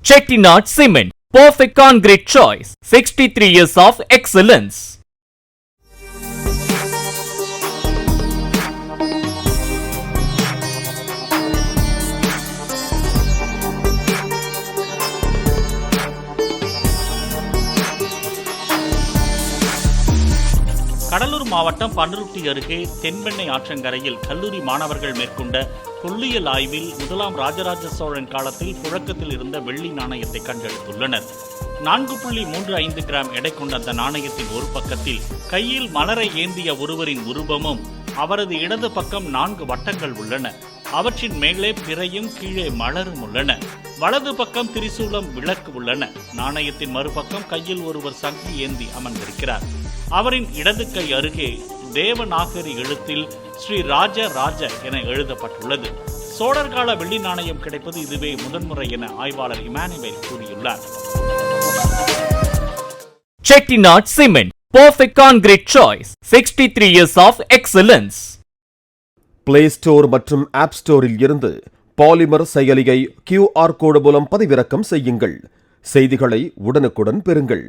Chettinad Cement, perfect concrete choice. 63 years of excellence. Cuddalore மாவட்டம் பன்ருட்டி அருகே தென்பெண்ணை ஆற்றங்கரையில் கல்லூரி மாணவர்கள் மேற்கொண்ட தொல்லியல் ஆய்வில் முதலாம் ராஜராஜ சோழன் காலத்தில் புழக்கத்தில் இருந்த வெள்ளி நாணயத்தை கண்டெடுத்துள்ளனர். 4.35 கிராம் எடை கொண்ட அந்த நாணயத்தின் ஒரு பக்கத்தில் கையில் மலரை ஏந்திய ஒருவரின் உருவமும் அவரது இடது பக்கம் 4 வட்டங்கள் உள்ளன. அவற்றின் மேலே பிறையும் கீழே மலரும் உள்ளன. வலது பக்கம் திரிசூலம் விளக்கு உள்ளன. நாணயத்தின் மறுபக்கம் கையில் ஒருவர் சங்கு ஏந்தி அமர்ந்திருக்கிறார். அவரின் இடது கை அருகே தேவநாகரி எழுத்தில் ஸ்ரீ ராஜ ராஜ என எழுதப்பட்டுள்ளது. சோழர் கால வெள்ளி நாணயம் கிடைப்பது இதுவே முதன்முறை என ஆய்வாளர் இமானுவேல் கூறியுள்ளார். Chettinad Cement, perfect concrete choice. 63 years of excellence. Play store மற்றும் ஆப் ஸ்டோரில் இருந்து பாலிமர் செயலியை QR கோடு மூலம் பதிவிறக்கம் செய்யுங்கள். செய்திகளை உடனுக்குடன் பெறுங்கள்.